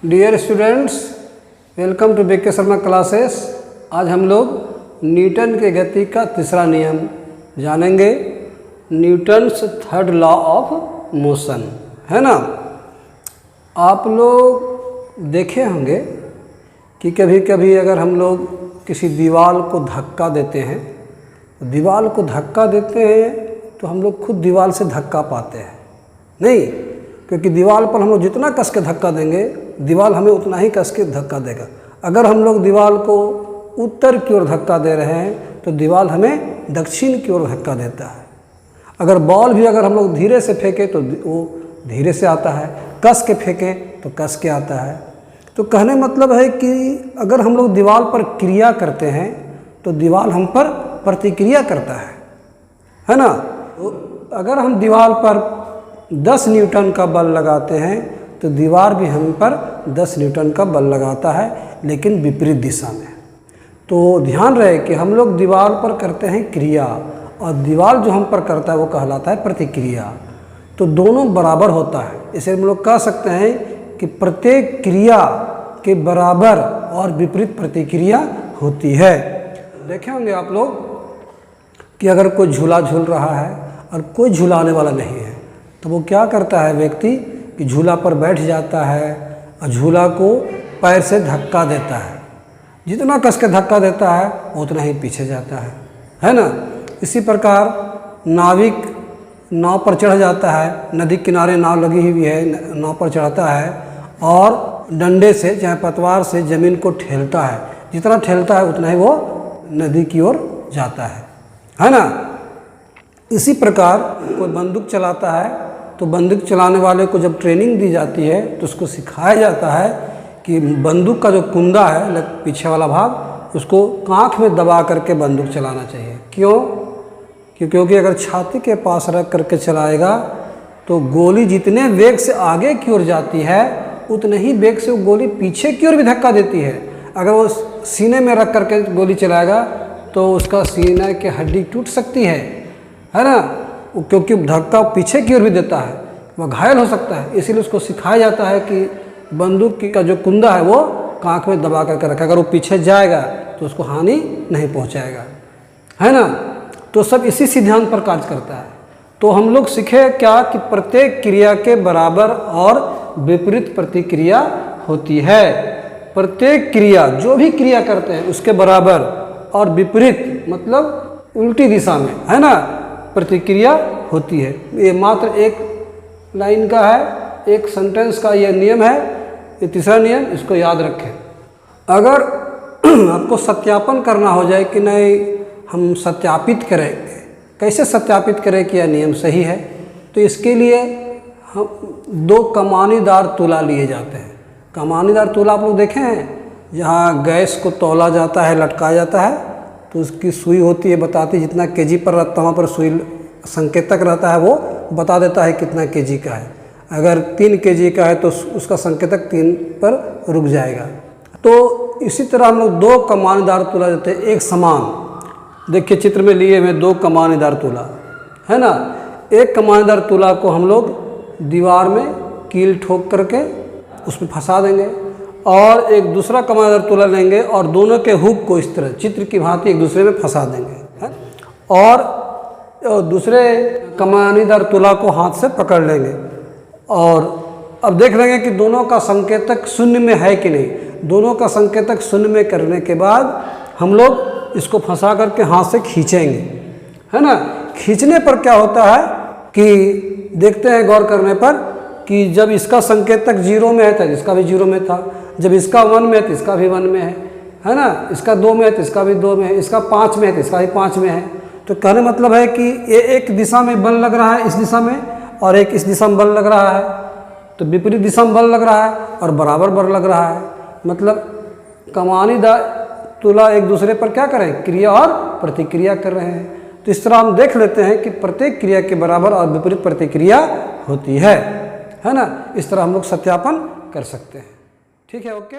Dear students, welcome to BK Sharma classes. आज हम लोग न्यूटन के गति का तीसरा नियम जानेंगे, Newton's third law of motion, है ना। आप लोग देखे होंगे कि कभी कभी अगर हम लोग किसी दीवार को धक्का देते हैं, दीवार को धक्का देते हैं तो हम लोग खुद दीवार से धक्का पाते हैं नहीं, क्योंकि दीवार पर हम लोग जितना कस के धक्का देंगे दीवार हमें उतना ही कस के धक्का देगा। अगर हम लोग दीवार को उत्तर की ओर धक्का दे रहे हैं तो दीवार हमें दक्षिण की ओर धक्का देता है। अगर बॉल भी अगर हम लोग धीरे से फेंकें तो वो धीरे से आता है, कस के फेंकें तो कस के आता है। तो कहने मतलब है कि अगर हम लोग दीवार पर क्रिया करते हैं तो दीवार हम पर प्रतिक्रिया करता है ना। तो अगर हम दीवार पर 10 न्यूटन का बल लगाते हैं तो दीवार भी हम पर 10 न्यूटन का बल लगाता है, लेकिन विपरीत दिशा में। तो ध्यान रहे कि हम लोग दीवार पर करते हैं क्रिया और दीवार जो हम पर करता है वो कहलाता है प्रतिक्रिया। तो दोनों बराबर होता है, इसे हम लोग कह सकते हैं कि प्रत्येक क्रिया के बराबर और विपरीत प्रतिक्रिया होती है। देखे होंगे आप लोग कि अगर कोई झूला झूल रहा है और कोई झूलाने वाला नहीं है तो वो क्या करता है, व्यक्ति कि झूला पर बैठ जाता है और झूला को पैर से धक्का देता है। जितना कस के धक्का देता है उतना ही पीछे जाता है ना। इसी प्रकार नाविक नाव पर चढ़ जाता है, नदी किनारे नाव लगी हुई है, नाव पर चढ़ता है और डंडे से चाहे पतवार से ज़मीन को ठेलता है। जितना ठेलता है उतना ही वो नदी की ओर जाता है ना। इसी प्रकार कोई बंदूक चलाता है तो बंदूक चलाने वाले को जब ट्रेनिंग दी जाती है तो उसको सिखाया जाता है कि बंदूक का जो कुंदा है पीछे वाला भाग उसको कांख में दबा करके बंदूक चलाना चाहिए। क्यों? क्योंकि अगर छाती के पास रख करके चलाएगा तो गोली जितने वेग से आगे की ओर जाती है उतने ही वेग से वो गोली पीछे की ओर भी धक्का देती है। अगर वो सीने में रख करके गोली चलाएगा तो उसका सीने की हड्डी टूट सकती है ना, क्योंकि धक्का पीछे की ओर भी देता है, वह घायल हो सकता है। इसीलिए उसको सिखाया जाता है कि बंदूक का जो कुंदा है वो कांख में दबा करके रखे, अगर वो पीछे जाएगा तो उसको हानि नहीं पहुंचाएगा, है ना। तो सब इसी सिद्धांत पर कार्य करता है। तो हम लोग सीखे क्या कि प्रत्येक क्रिया के बराबर और विपरीत प्रतिक्रिया होती है। प्रत्येक क्रिया जो भी क्रिया करते हैं उसके बराबर और विपरीत मतलब उल्टी दिशा में, है ना, प्रतिक्रिया होती है। ये मात्र एक लाइन का है, एक सेंटेंस का ये नियम है, ये तीसरा नियम, इसको याद रखें। अगर आपको सत्यापन करना हो जाए कि नहीं, हम सत्यापित करेंगे, कैसे सत्यापित करें कि यह नियम सही है, तो इसके लिए हम 2 कमानीदार तुला लिए जाते हैं। कमानीदार तुला आप लोग देखे हैं, जहाँ गैस को तौला जाता है, लटकाया जाता है, तो उसकी सुई होती है, बताती है जितना केजी पर रहता है वहाँ पर सुई संकेतक रहता है, वो बता देता है कितना केजी का है। अगर 3 केजी का है तो उसका संकेतक 3 पर रुक जाएगा। तो इसी तरह हम लोग 2 कमानीदार तुला देते हैं एक समान। देखिए चित्र में लिए हुए 2 कमानीदार तुला, है ना। एक कमानीदार तुला को हम लोग दीवार में कील ठोक करके उसमें फंसा देंगे और एक दूसरा कमानीदार तुला लेंगे और दोनों के हुक को इस तरह चित्र की भांति एक दूसरे में फंसा देंगे, है? और दूसरे कमानीदार तुला को हाथ से पकड़ लेंगे और अब देख लेंगे कि दोनों का संकेतक शून्य में है कि नहीं। दोनों का संकेतक शून्य में करने के बाद हम लोग इसको फंसा करके हाथ से खींचेंगे, है ना। खींचने पर क्या होता है कि देखते हैं गौर करने पर कि जब इसका संकेतक 0 में है तो इसका भी 0 में था, जब इसका 1 में है तो इसका भी 1 में है ना, इसका 2 में है तो इसका भी 2 में है, इसका 5 में है तो इसका भी 5 में है। तो कहने मतलब है कि ये एक दिशा में बल लग रहा है इस दिशा में और एक इस दिशा में बल लग रहा है, तो विपरीत दिशा में बल लग रहा है और बराबर बल लग रहा है। मतलब कमानीदार तुला एक दूसरे पर क्या करें, क्रिया और प्रतिक्रिया कर रहे हैं। तो इस तरह हम देख लेते हैं कि प्रत्येक क्रिया के बराबर और विपरीत प्रतिक्रिया होती है ना। इस तरह हम लोग सत्यापन कर सकते हैं। ठीक है, ओके।